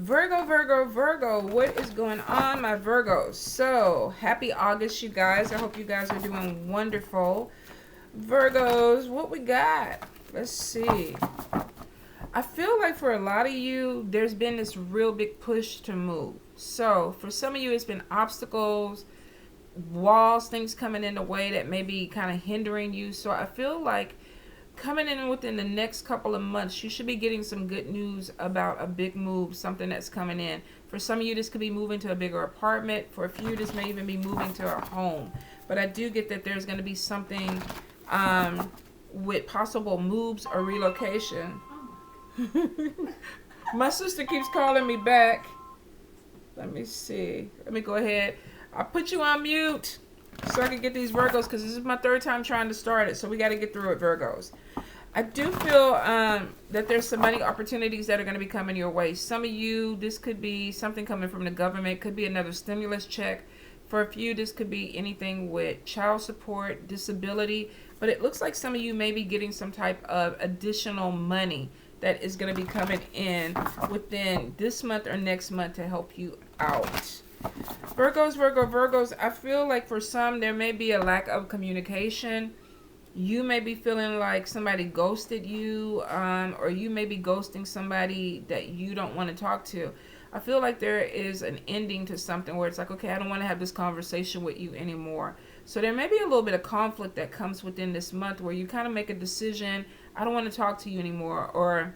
Virgo, Virgo, Virgo, what is going on, my Virgos? So, happy August, you guys. I hope you guys are doing wonderful. Virgos, what we got? Let's see. I feel like for a lot of you, there's been this real big push to move. So, for some of you, it's been obstacles, walls, things coming in the way that may be kind of hindering you. So, I feel like coming in within the next couple of months, you should be getting some good news about a big move, something that's coming in. For some of you, this could be moving to a bigger apartment. For a few, this may even be moving to a home. But I do get that there's going to be something with possible moves or relocation. My sister keeps calling me back. Let me see. Let me go ahead. I'll put you on mute so I can get these Virgos, because this is my third time trying to start it. So we got to get through it, Virgos. I do feel that there's some money opportunities that are going to be coming your way. Some of you, this could be something coming from the government. Could be another stimulus check. For a few, this could be anything with child support, disability. But it looks like some of you may be getting some type of additional money that is going to be coming in within this month or next month to help you out. Virgos, Virgos, I feel like for some, there may be a lack of communication. You may be feeling like somebody ghosted you, or you may be ghosting somebody that you don't want to talk to. I feel like there is an ending to something where it's like, okay, I don't want to have this conversation with you anymore. So there may be a little bit of conflict that comes within this month where you kind of make a decision, I don't want to talk to you anymore, or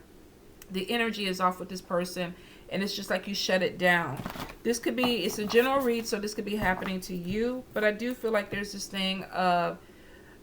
the energy is off with this person and it's just like you shut it down. This could be, it's a general read, so this could be happening to you, but I do feel like there's this thing of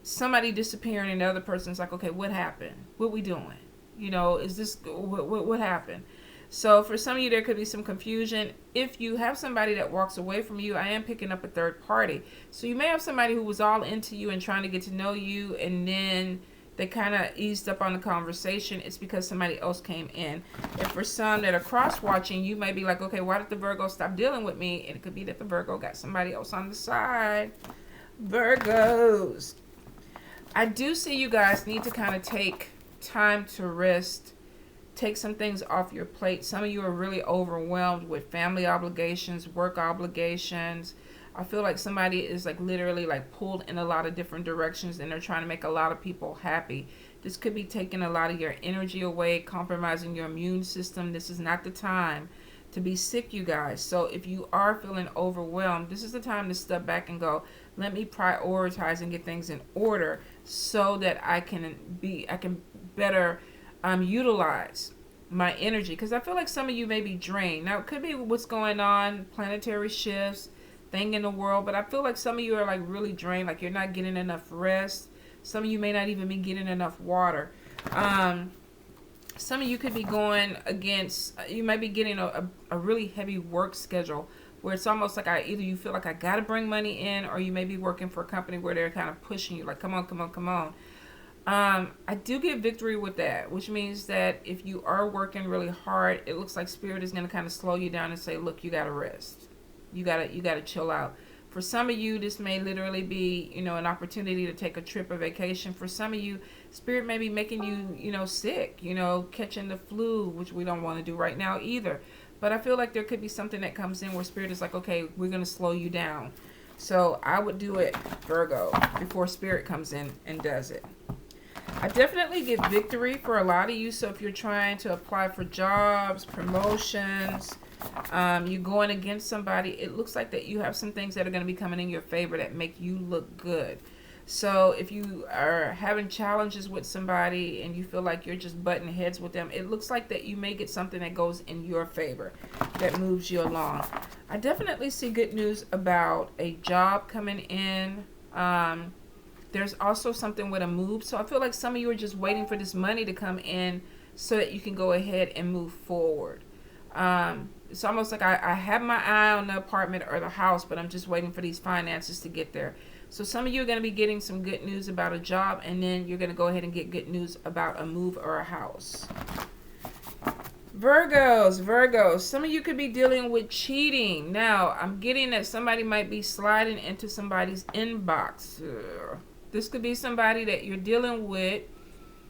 somebody disappearing and the other person's like, okay, what happened? What we doing? You know, is this, what happened? So for some of you, there could be some confusion. If you have somebody that walks away from you, I am picking up a third party. So you may have somebody who was all into you and trying to get to know you, and then they kind of eased up on the conversation. It's because somebody else came in. And for some that are cross-watching, you may be like, okay, why did the Virgo stop dealing with me? And it could be that the Virgo got somebody else on the side. Virgos. I do see you guys need to kind of take time to rest. Take some things off your plate. Some of you are really overwhelmed with family obligations, work obligations. I feel like somebody is like literally like pulled in a lot of different directions and they're trying to make a lot of people happy. This could be taking a lot of your energy away, compromising your immune system. This is not the time to be sick, you guys. So if you are feeling overwhelmed, this is the time to step back and go, let me prioritize and get things in order so that I can better utilize my energy, because I feel like some of you may be drained. Now it could be what's going on, planetary shifts, thing in the world, but I feel like some of you are like really drained, like you're not getting enough rest. Some of you may not even be getting enough water. Some of you could be going against, you might be getting a really heavy work schedule where it's almost like either you feel like I gotta bring money in, or you may be working for a company where they're kind of pushing you like, come on, come on, come on. I do get victory with that, which means that if you are working really hard, it looks like Spirit is going to kind of slow you down and say, look, you got to rest. You got to chill out. For some of you, this may literally be, you know, an opportunity to take a trip or vacation. For some of you, Spirit may be making you, you know, sick, you know, catching the flu, which we don't want to do right now either. But I feel like there could be something that comes in where Spirit is like, okay, we're going to slow you down. So I would do it, Virgo, before Spirit comes in and does it. I definitely get victory for a lot of you. So if you're trying to apply for jobs, promotions, you're going against somebody, it looks like that you have some things that are going to be coming in your favor that make you look good. So if you are having challenges with somebody and you feel like you're just butting heads with them, it looks like that you may get something that goes in your favor, that moves you along. I definitely see good news about a job coming in. There's also something with a move. So I feel like some of you are just waiting for this money to come in so that you can go ahead and move forward. It's almost like I have my eye on the apartment or the house, but I'm just waiting for these finances to get there. So some of you are going to be getting some good news about a job, and then you're going to go ahead and get good news about a move or a house. Virgos, some of you could be dealing with cheating. Now, I'm getting that somebody might be sliding into somebody's inbox. This could be somebody that you're dealing with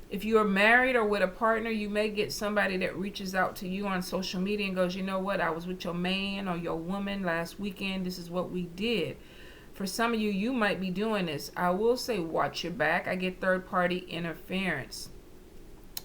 If you are married or with a partner, you may get somebody that reaches out to you on social media and goes, you know what, I was with your man or your woman last weekend. This is what we did. For some of you, you might be doing this. I will say watch your back. I get third-party interference.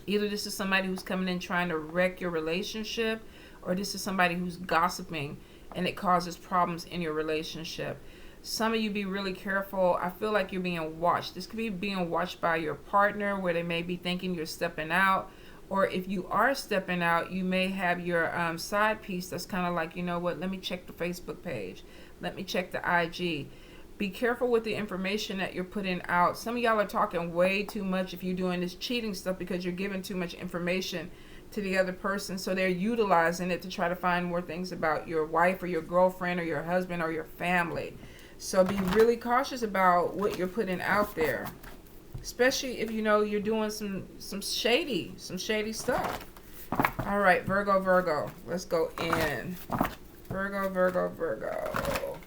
Either this is somebody who's coming in trying to wreck your relationship, or this is somebody who's gossiping and it causes problems in your relationship. Some of you be really careful. I feel like you're being watched. This could be being watched by your partner, where they may be thinking you're stepping out. Or if you are stepping out, you may have your side piece that's kind of like, you know what, let me check the Facebook page. Let me check the IG. Be careful with the information that you're putting out. Some of y'all are talking way too much if you're doing this cheating stuff, because you're giving too much information to the other person. So they're utilizing it to try to find more things about your wife or your girlfriend or your husband or your family. So be really cautious about what you're putting out there, especially if you know you're doing some shady stuff. All right, Virgo. Let's go in. Virgo.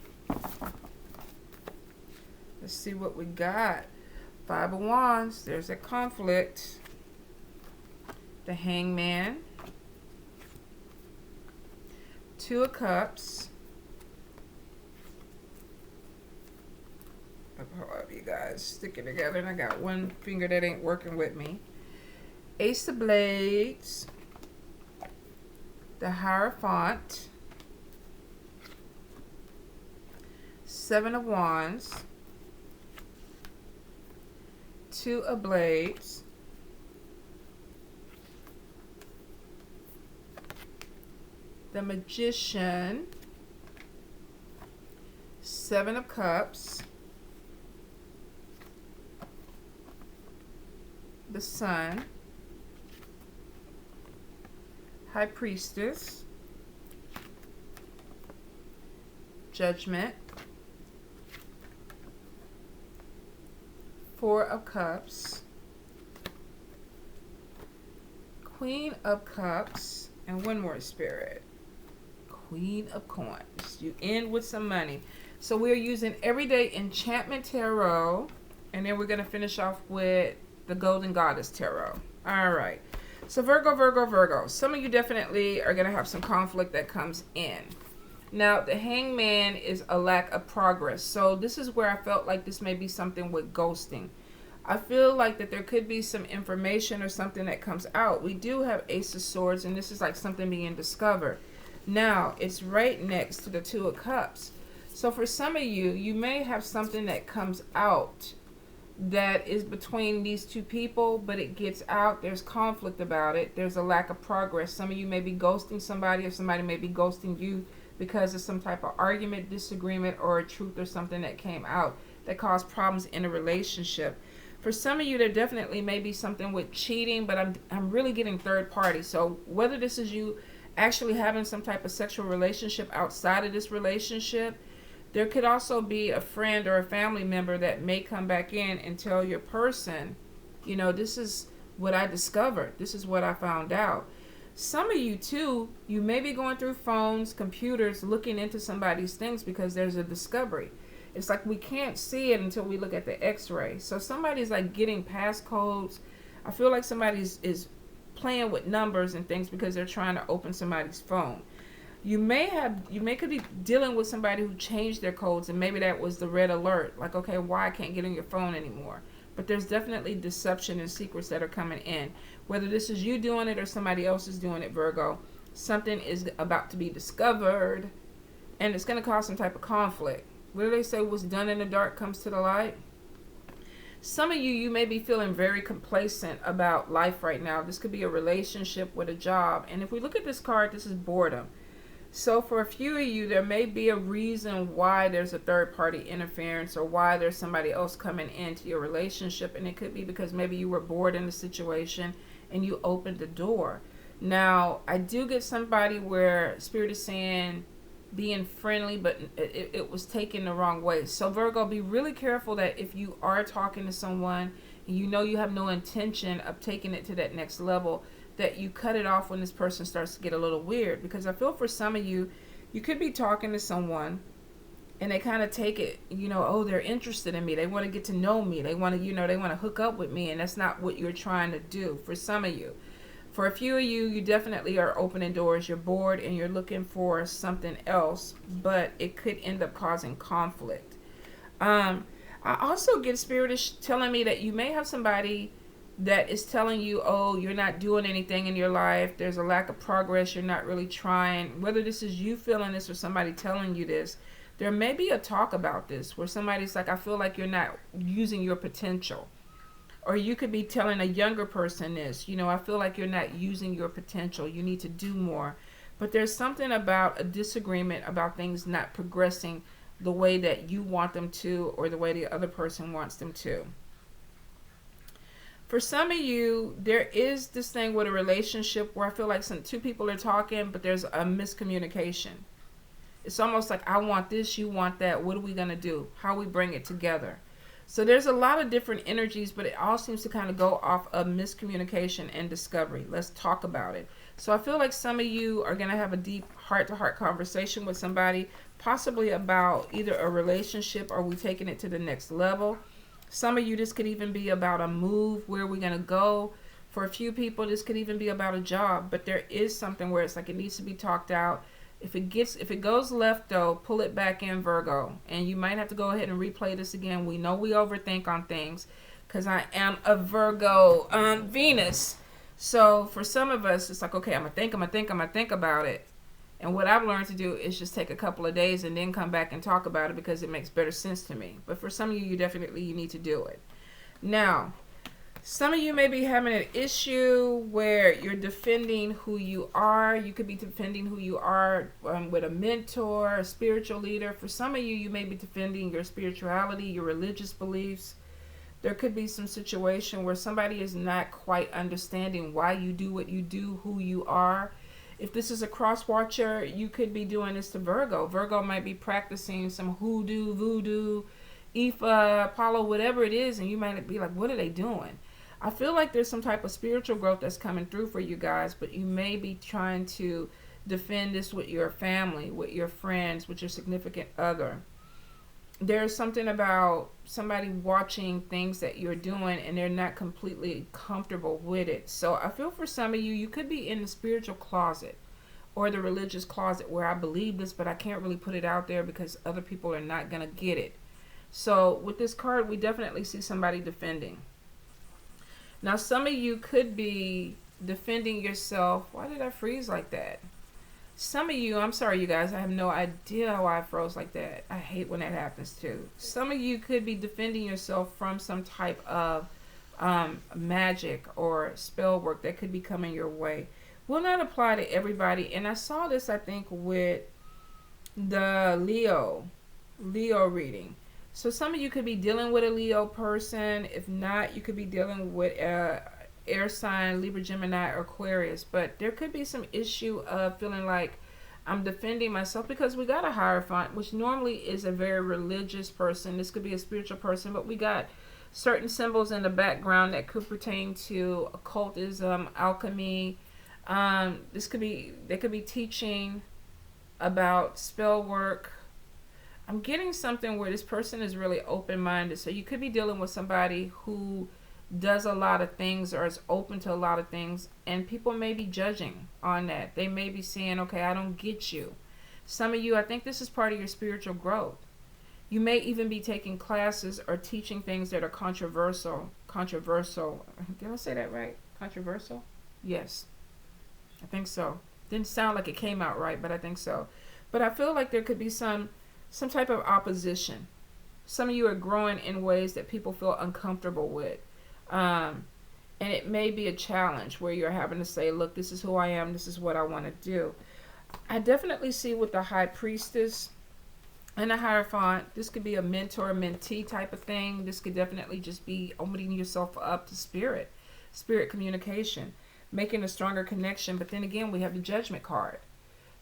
Let's see what we got. 5 of Wands. There's a conflict. The Hangman. 2 of Cups. How are you guys sticking together? And I got one finger that ain't working with me. Ace of Blades. The Hierophant. 7 of Wands. 2 of Blades. The Magician. 7 of Cups. The Sun. High Priestess. Judgment. 4 of Cups. Queen of Cups. And one more, Spirit. Queen of Coins. You end with some money. So we're using Everyday Enchantment Tarot. And then we're going to finish off with the Golden Goddess Tarot. All right. So Virgo. Some of you definitely are going to have some conflict that comes in. Now, the Hangman is a lack of progress. So this is where I felt like this may be something with ghosting. I feel like that there could be some information or something that comes out. We do have Ace of Swords, and this is like something being discovered. Now, it's right next to the 2 of Cups. So for some of you, you may have something that comes out that is between these two people, but it gets out. There's conflict about it. There's a lack of progress. Some of you may be ghosting somebody, or somebody may be ghosting you because of some type of argument, disagreement, or a truth or something that came out that caused problems in a relationship. For some of you, there definitely may be something with cheating, but I'm really getting third party. So whether this is you actually having some type of sexual relationship outside of this relationship, there could also be a friend or a family member that may come back in and tell your person, you know, this is what I discovered. This is what I found out. Some of you too, you may be going through phones, computers, looking into somebody's things because there's a discovery. It's like we can't see it until we look at the x-ray. So somebody's like getting passcodes. I feel like somebody's is playing with numbers and things because they're trying to open somebody's phone. You could be dealing with somebody who changed their codes, and maybe that was the red alert. Like, okay, why I can't get on your phone anymore? But there's definitely deception and secrets that are coming in. Whether this is you doing it or somebody else is doing it, Virgo, something is about to be discovered, and it's going to cause some type of conflict. What do they say? What's done in the dark comes to the light. Some of you may be feeling very complacent about life right now. This could be a relationship with a job. And if we look at this card, this is boredom. So for a few of you, there may be a reason why there's a third-party interference or why there's somebody else coming into your relationship. And it could be because maybe you were bored in the situation and you opened the door. Now, I do get somebody where Spirit is saying being friendly, but it was taken the wrong way. So Virgo, be really careful that if you are talking to someone and you know you have no intention of taking it to that next level, that you cut it off when this person starts to get a little weird. Because I feel for some of you, you could be talking to someone and they kind of take it, oh, they're interested in me. They want to get to know me. They want to, they want to hook up with me. And that's not what you're trying to do for some of you. For a few of you, you definitely are opening doors. You're bored and you're looking for something else, but it could end up causing conflict. I also get Spirit is telling me that you may have somebody that is telling you, oh, you're not doing anything in your life. There's a lack of progress. You're not really trying. Whether this is you feeling this or somebody telling you this, there may be a talk about this where somebody's like, I feel like you're not using your potential. Or you could be telling a younger person this, I feel like you're not using your potential. You need to do more. But there's something about a disagreement about things not progressing the way that you want them to or the way the other person wants them to. For some of you, there is this thing with a relationship where I feel like two people are talking, but there's a miscommunication. It's almost like, I want this, you want that. What are we going to do? How we bring it together? So there's a lot of different energies, but it all seems to kind of go off of miscommunication and discovery. Let's talk about it. So I feel like some of you are going to have a deep heart-to-heart conversation with somebody, possibly about either a relationship or we taking it to the next level. Some of you, this could even be about a move, where we're going to go. For a few people, this could even be about a job, but there is something where it's like it needs to be talked out. If it goes left, though, pull it back in, Virgo. And you might have to go ahead and replay this again. We know we overthink on things because I am a Virgo Venus. So for some of us, it's like, okay, I'm going to think about it. And what I've learned to do is just take a couple of days and then come back and talk about it because it makes better sense to me. But for some of you, you need to do it. Now, some of you may be having an issue where you're defending who you are. You could be defending who you are with a mentor, a spiritual leader. For some of you, you may be defending your spirituality, your religious beliefs. There could be some situation where somebody is not quite understanding why you do what you do, who you are. If this is a cross watcher, you could be doing this to Virgo. Virgo might be practicing some hoodoo, voodoo, Ifa, Apollo, whatever it is, and you might be like, what are they doing? I feel like there's some type of spiritual growth that's coming through for you guys, but you may be trying to defend this with your family, with your friends, with your significant other. There's something about somebody watching things that you're doing and they're not completely comfortable with it. So I feel for some of you, you could be in the spiritual closet or the religious closet where I believe this, but I can't really put it out there because other people are not going to get it. So with this card, we definitely see somebody defending. Now, some of you could be defending yourself. Why did I freeze like that? Some of you, I'm sorry, you guys, I have no idea why I froze like that. I hate when that happens too. Some of you could be defending yourself from some type of magic or spell work that could be coming your way. Will not apply to everybody. And I saw this, I think, with the Leo reading. So some of you could be dealing with a Leo person. If not, you could be dealing with air sign, Libra, Gemini, or Aquarius. But there could be some issue of feeling like I'm defending myself because we got a Hierophant, which normally is a very religious person. This could be a spiritual person, but we got certain symbols in the background that could pertain to occultism, alchemy. They could be teaching about spell work. I'm getting something where this person is really open-minded. So you could be dealing with somebody who does a lot of things or is open to a lot of things, and people may be judging on that. They may be saying, okay, I don't get you. Some of you, I think this is part of your spiritual growth. You may even be taking classes or teaching things that are controversial. Did I say that right? Controversial? Yes. I think so. Didn't sound like it came out right, but I think so. But I feel like there could be some type of opposition. Some of you are growing in ways that people feel uncomfortable with. And it may be a challenge where you're having to say, look, this is who I am. This is what I want to do. I definitely see with the High Priestess and the Hierophant, this could be a mentor-mentee type of thing. This could definitely just be opening yourself up to spirit communication, making a stronger connection. But then again, we have the Judgment card.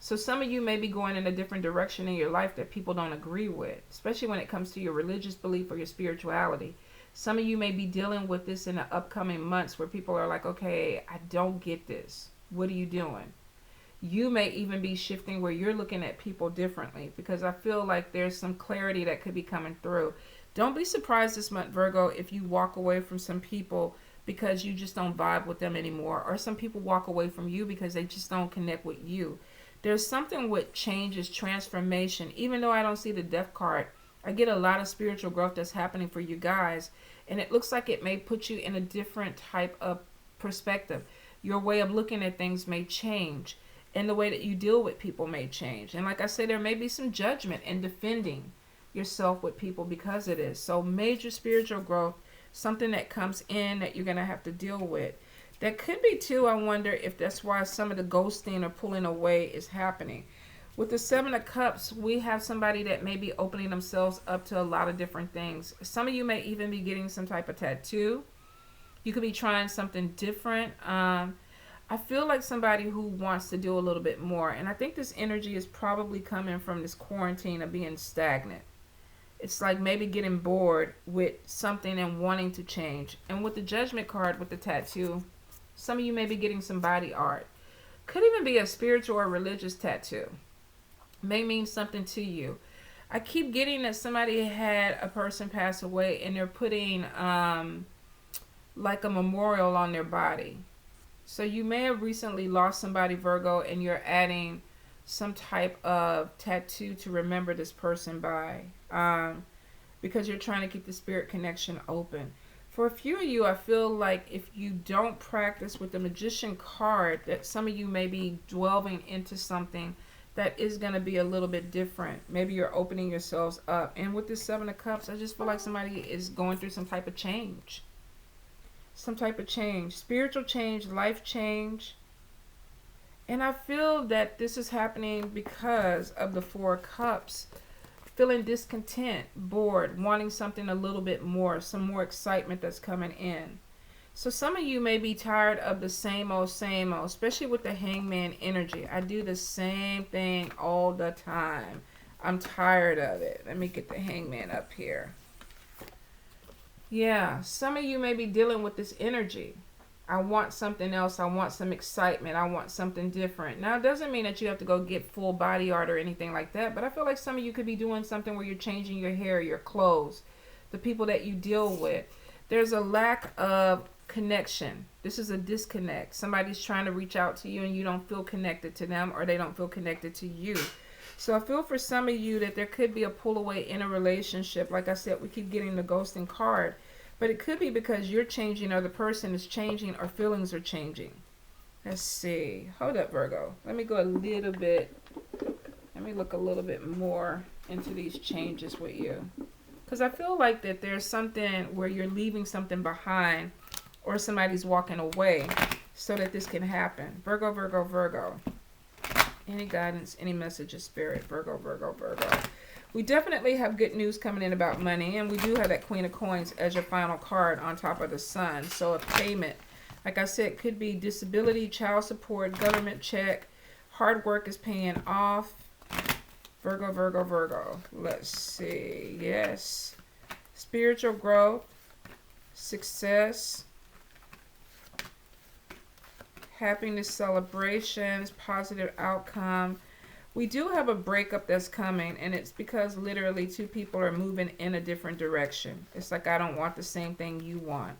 So some of you may be going in a different direction in your life that people don't agree with, especially when it comes to your religious belief or your spirituality. Some of you may be dealing with this in the upcoming months where people are like, okay, I don't get this. What are you doing? you may even be shifting where you're looking at people differently, because I feel like there's some clarity that could be coming through. Don't be surprised this month, Virgo, if you walk away from some people because you just don't vibe with them anymore, or some people walk away from you because they just don't connect with you. There's something with changes, transformation. Even though I don't see the Death card, I get a lot of spiritual growth that's happening for you guys, and it looks like it may put you in a different type of perspective. Your way of looking at things may change, and the way that you deal with people may change. And like I said, there may be some judgment in defending yourself with people because it is. So major spiritual growth, something that comes in that you're going to have to deal with. That could be too, I wonder if that's why some of the ghosting or pulling away is happening. With the Seven of Cups, we have somebody that may be opening themselves up to a lot of different things. Some of you may even be getting some type of tattoo. You could be trying something different. I feel like somebody who wants to do a little bit more. And I think this energy is probably coming from this quarantine of being stagnant. It's like maybe getting bored with something and wanting to change. And with the Judgment card, with the tattoo, some of you may be getting some body art. Could even be a spiritual or religious tattoo. May mean something to you. I keep getting that somebody had a person pass away and they're putting like a memorial on their body. So you may have recently lost somebody, Virgo, and you're adding some type of tattoo to remember this person by, because you're trying to keep the spirit connection open. For a few of you, I feel like if you don't practice with the Magician card, that some of you may be delving into something that is going to be a little bit different. Maybe you're opening yourselves up. And with this Seven of Cups, I just feel like somebody is going through some type of change. Some type of change. Spiritual change, life change. And I feel that this is happening because of the Four of Cups. Feeling discontent, bored, wanting something a little bit more, some more excitement that's coming in. So some of you may be tired of the same old, especially with the Hangman energy. I do the same thing all the time. I'm tired of it. Let me get the Hangman up here. Yeah, some of you may be dealing with this energy. I want something else. I want some excitement. I want something different. Now, it doesn't mean that you have to go get full body art or anything like that, but I feel like some of you could be doing something where you're changing your hair, your clothes, the people that you deal with. There's a lack of connection. This is a disconnect. Somebody's trying to reach out to you and you don't feel connected to them, or they don't feel connected to you. So I feel for some of you that there could be a pull away in a relationship. Like I said, we keep getting the ghosting card. But it could be because you're changing, or the person is changing, or feelings are changing. Let's see. Hold up, Virgo. Let me go a little bit. Let me look a little bit more into these changes with you. Because I feel like that there's something where you're leaving something behind, or somebody's walking away so that this can happen. Virgo, Virgo, Virgo. Any guidance, any message of spirit. Virgo, Virgo, Virgo. We definitely have good news coming in about money, and we do have that Queen of Coins as your final card on top of the Sun. So a payment, like I said, could be disability, child support, government check, hard work is paying off. Virgo, Virgo, Virgo. Let's see. Yes. Spiritual growth, success, happiness, celebrations, positive outcome. We do have a breakup that's coming, and it's because literally two people are moving in a different direction. It's like, I don't want the same thing you want.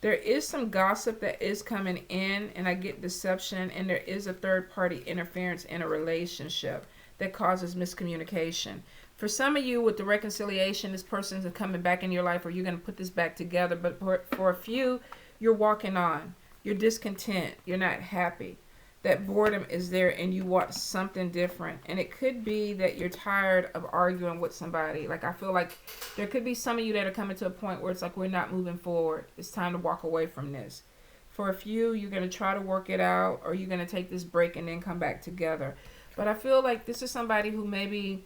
There is some gossip that is coming in, and I get deception, and there is a third-party interference in a relationship that causes miscommunication. For some of you, with the reconciliation, this person is coming back in your life, or you're going to put this back together. But for a few, you're walking on. You're discontent. You're not happy. That boredom is there and you want something different. And it could be that you're tired of arguing with somebody. Like, I feel like there could be some of you that are coming to a point where it's like, we're not moving forward. It's time to walk away from this. For a few, you're going to try to work it out, or you're going to take this break and then come back together. But I feel like this is somebody who maybe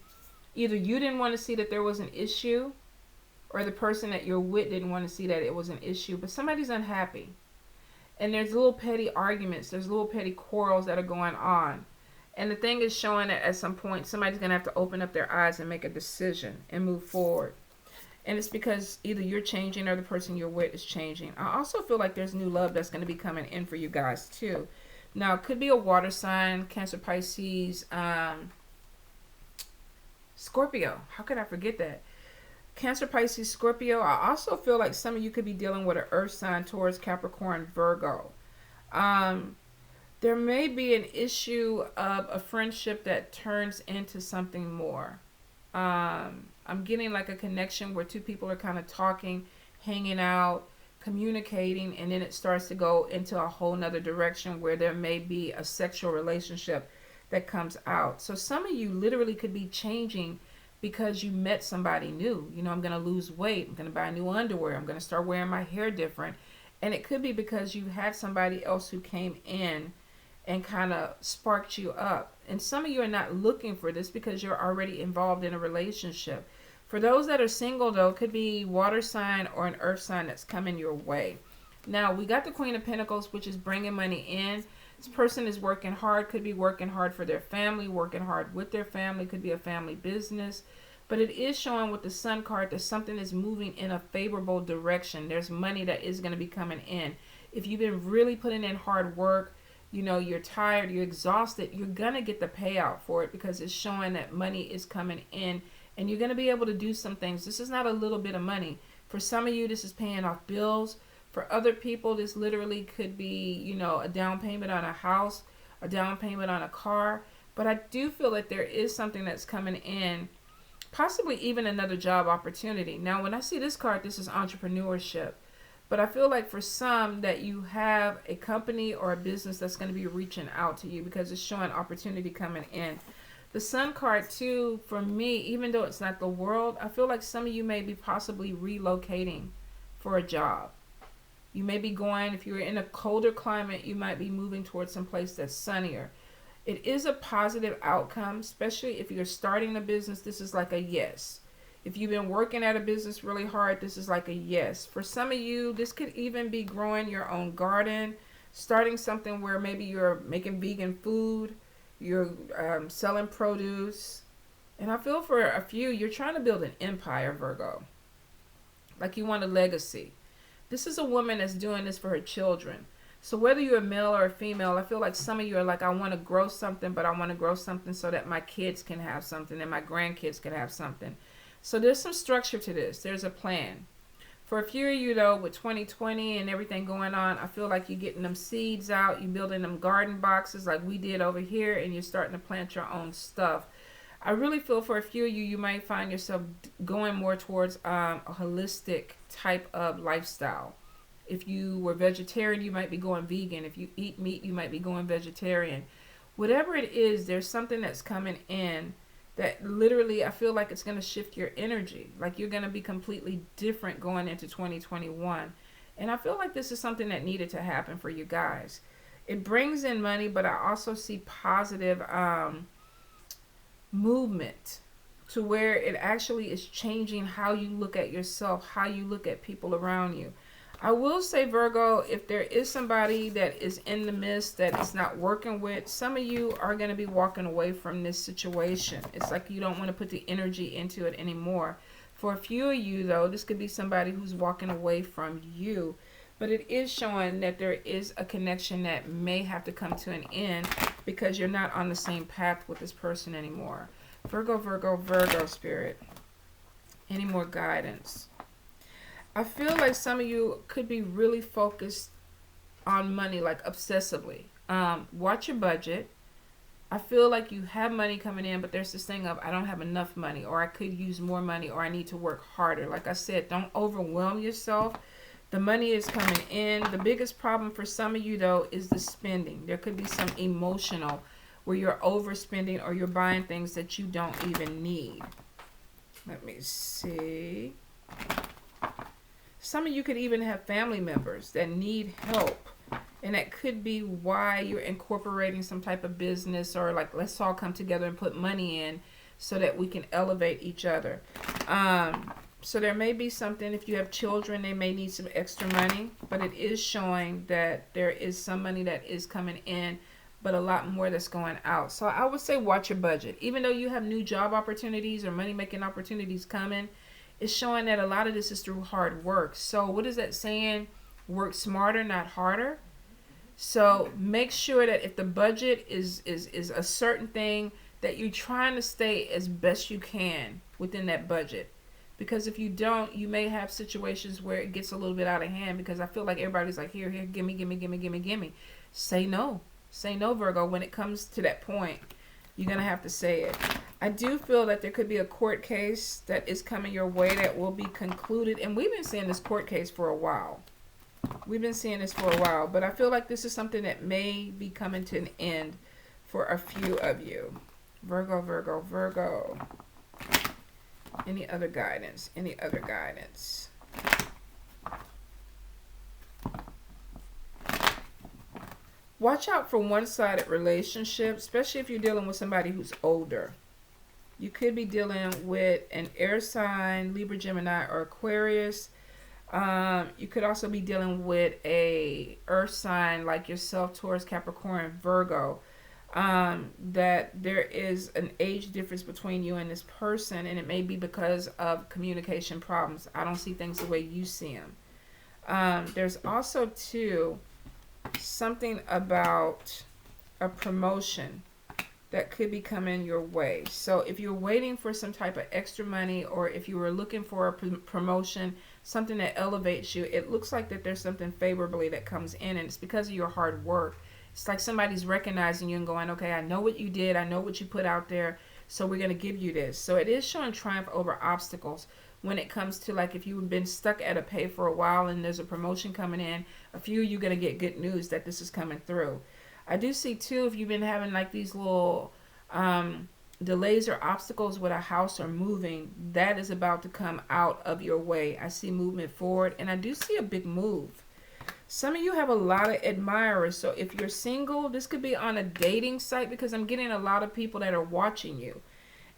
either you didn't want to see that there was an issue, or the person that you're with didn't want to see that it was an issue. But somebody's unhappy. And there's little petty arguments. There's little petty quarrels that are going on. And the thing is showing that at some point, somebody's going to have to open up their eyes and make a decision and move forward. And it's because either you're changing or the person you're with is changing. I also feel like there's new love that's going to be coming in for you guys too. Now, it could be a water sign, Cancer, Pisces, Scorpio. How could I forget that? Cancer, Pisces, Scorpio. I also feel like some of you could be dealing with an earth sign, Taurus, Capricorn, Virgo. There may be an issue of a friendship that turns into something more. I'm getting like a connection where two people are kind of talking, hanging out, communicating, and then it starts to go into a whole nother direction where there may be a sexual relationship that comes out. So some of you literally could be changing because you met somebody new. You know, I'm going to lose weight. I'm going to buy new underwear. I'm going to start wearing my hair different. And it could be because you had somebody else who came in and kind of sparked you up. And some of you are not looking for this because you're already involved in a relationship. For those that are single, though, it could be water sign or an earth sign that's coming your way. Now, we got the Queen of Pentacles, which is bringing money in. This person is working hard, could be working hard for their family, working hard with their family, could be a family business. But it is showing with the Sun card that something is moving in a favorable direction. There's money that is going to be coming in. If you've been really putting in hard work, you know, you're tired, you're exhausted, you're going to get the payout for it because it's showing that money is coming in and you're going to be able to do some things. This is not a little bit of money. For some of you, this is paying off bills. For other people, this literally could be, you know, a down payment on a house, a down payment on a car. But I do feel that there is something that's coming in, possibly even another job opportunity. Now, when I see this card, this is entrepreneurship. But I feel like for some that you have a company or a business that's going to be reaching out to you because it's showing opportunity coming in. The Sun card, too, for me, even though it's not the world, I feel like some of you may be possibly relocating for a job. You may be going, if you're in a colder climate, you might be moving towards some place that's sunnier. It is a positive outcome, especially if you're starting a business. This is like a yes. If you've been working at a business really hard, this is like a yes. For some of you, this could even be growing your own garden, starting something where maybe you're making vegan food, you're selling produce. And I feel for a few, you're trying to build an empire, Virgo. Like you want a legacy. This is a woman that's doing this for her children. So whether you're a male or a female, I feel like some of you are like, I want to grow something, but I want to grow something so that my kids can have something and my grandkids can have something. So there's some structure to this. There's a plan. For a few of you, though, with 2020 and everything going on, I feel like you're getting them seeds out. You're building them garden boxes like we did over here, and you're starting to plant your own stuff. I really feel for a few of you, you might find yourself going more towards a holistic type of lifestyle. If you were vegetarian, you might be going vegan. If you eat meat, you might be going vegetarian. Whatever it is, there's something that's coming in that literally I feel like it's going to shift your energy. Like you're going to be completely different going into 2021. And I feel like this is something that needed to happen for you guys. It brings in money, but I also see positive movement to where it actually is changing how you look at yourself, how you look at people around you. I will say, Virgo, if there is somebody that is in the midst that it's not working with, some of you are going to be walking away from this situation. It's like you don't want to put the energy into it anymore. For a few of you, though, this could be somebody who's walking away from you. But it is showing that there is a connection that may have to come to an end because you're not on the same path with this person anymore. Virgo, Virgo, Virgo, Spirit. Any more guidance? I feel like some of you could be really focused on money, like obsessively. Watch your budget. I feel like you have money coming in, but there's this thing of I don't have enough money, or I could use more money, or I need to work harder. Like I said, don't overwhelm yourself. The money is coming in. The biggest problem for some of you, though, is the spending. There could be some emotional where you're overspending or you're buying things that you don't even need. Let me see. Some of you could even have family members that need help. And that could be why you're incorporating some type of business or like, let's all come together and put money in so that we can elevate each other. So there may be something, if you have children, they may need some extra money, but it is showing that there is some money that is coming in, but a lot more that's going out. So I would say watch your budget. Even though you have new job opportunities or money-making opportunities coming, it's showing that a lot of this is through hard work. So what is that saying? Work smarter, not harder. So make sure that if the budget is a certain thing, that you're trying to stay as best you can within that budget. Because if you don't, you may have situations where it gets a little bit out of hand, because I feel like everybody's like, here, gimme, gimme, gimme, gimme, gimme. Say no. Say no, Virgo. When it comes to that point, you're going to have to say it. I do feel that there could be a court case that is coming your way that will be concluded. And we've been seeing this court case for a while. We've been seeing this for a while. But I feel like this is something that may be coming to an end for a few of you. Virgo, Virgo, Virgo. Any other guidance? Any other guidance? Watch out for one-sided relationships, especially if you're dealing with somebody who's older. You could be dealing with an air sign, Libra, Gemini, or Aquarius. You could also be dealing with a earth sign like yourself, Taurus, Capricorn, Virgo. That there is an age difference between you and this person, and it may be because of communication problems. I don't see things the way you see them. There's also, too, something about a promotion that could be coming your way. So if you're waiting for some type of extra money, or if you were looking for a promotion, something that elevates you, it looks like that there's something favorably that comes in, and it's because of your hard work. It's like somebody's recognizing you and going, okay, I know what you did. I know what you put out there. So we're going to give you this. So it is showing triumph over obstacles when it comes to, like, if you've been stuck at a pay for a while and there's a promotion coming in, a few of you are going to get good news that this is coming through. I do see, too, if you've been having, like, these little delays or obstacles with a house or moving, that is about to come out of your way. I see movement forward, and I do see a big move. Some of you have a lot of admirers. So if you're single, this could be on a dating site, because I'm getting a lot of people that are watching you.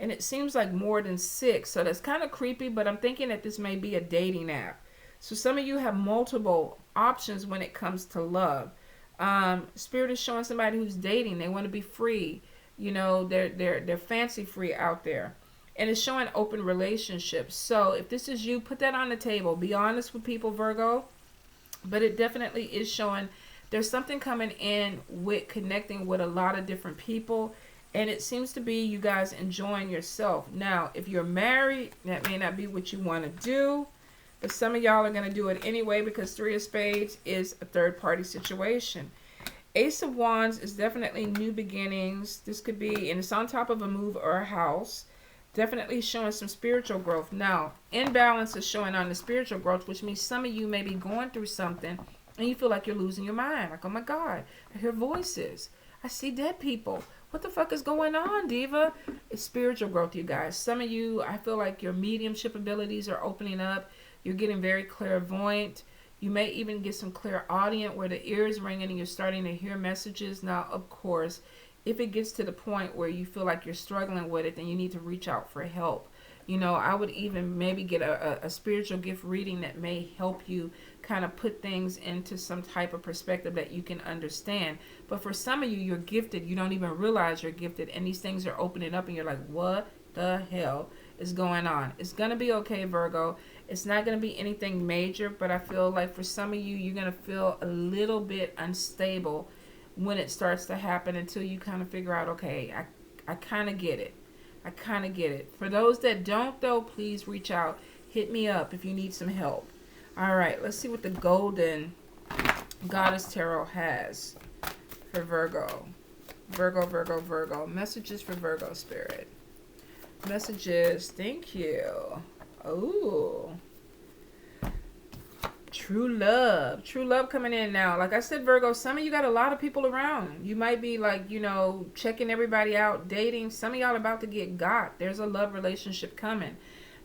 And it seems like more than 6. So that's kind of creepy, but I'm thinking that this may be a dating app. So some of you have multiple options when it comes to love. Spirit is showing somebody who's dating. They want to be free. You know, they're fancy free out there. And it's showing open relationships. So if this is you, put that on the table. Be honest with people, Virgo. But it definitely is showing there's something coming in with connecting with a lot of different people. And it seems to be you guys enjoying yourself. Now, if you're married, that may not be what you want to do. But some of y'all are going to do it anyway, because 3 of Spades is a third-party situation. Ace of Wands is definitely new beginnings. This could be, and it's on top of a move or a house. Definitely showing some spiritual growth. Now, imbalance is showing on the spiritual growth, which means some of you may be going through something and you feel like you're losing your mind. Like, oh my God, I hear voices. I see dead people. What the fuck is going on, Diva? It's spiritual growth, you guys. Some of you, I feel like your mediumship abilities are opening up. You're getting very clairvoyant. You may even get some clairaudient where the ear is ringing and you're starting to hear messages. Now, of course, if it gets to the point where you feel like you're struggling with it, then you need to reach out for help. You know, I would even maybe get a spiritual gift reading that may help you kind of put things into some type of perspective that you can understand. But for some of you, you're gifted. You don't even realize you're gifted. And these things are opening up and you're like, what the hell is going on? It's going to be okay, Virgo. It's not going to be anything major. But I feel like for some of you, you're going to feel a little bit unstable when it starts to happen, until you kind of figure out, okay, I kind of get it. I kind of get it. For those that don't, though, please reach out. Hit me up if you need some help. All right, let's see what the Golden Goddess Tarot has for Virgo. Virgo, Virgo, Virgo. Messages for Virgo, Spirit. Messages. Thank you. Oh. True love. True love coming in now. Like I said, Virgo, some of you got a lot of people around. You might be like, you know, checking everybody out, dating. Some of y'all about to get got. There's a love relationship coming.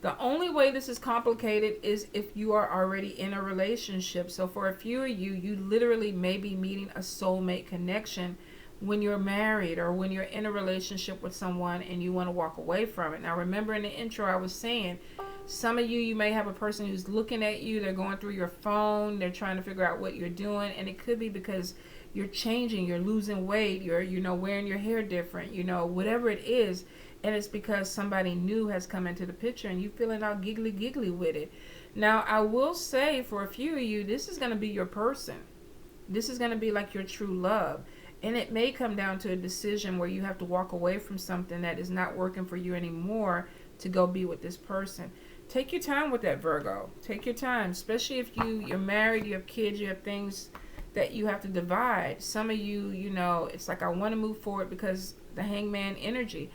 The only way this is complicated is if you are already in a relationship. So for a few of you, you literally may be meeting a soulmate connection when you're married or when you're in a relationship with someone and you want to walk away from it. Now, remember in the intro I was saying, some of you may have a person who's looking at you. They're going through your phone. They're trying to figure out what you're doing. And it could be because you're changing. You're losing weight. You're, you know, wearing your hair different. You know, whatever it is. And it's because somebody new has come into the picture and you feeling all giggly with it. Now, I will say for a few of you, this is going to be your person. This is going to be like your true love. And it may come down to a decision where you have to walk away from something that is not working for you anymore to go be with this person. Take your time with that, Virgo. Take your time, especially if you're married, you have kids, you have things that you have to divide. Some of you, you know, it's like I want to move forward because the Hangman energy.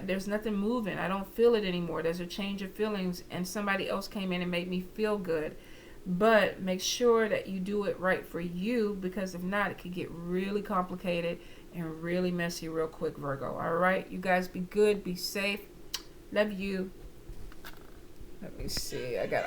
There's nothing moving. I don't feel it anymore. There's a change of feelings, and somebody else came in and made me feel good. But make sure that you do it right for you, because if not, it could get really complicated and really messy real quick, Virgo. All right? You guys be good. Be safe. Love you. Let me see. I got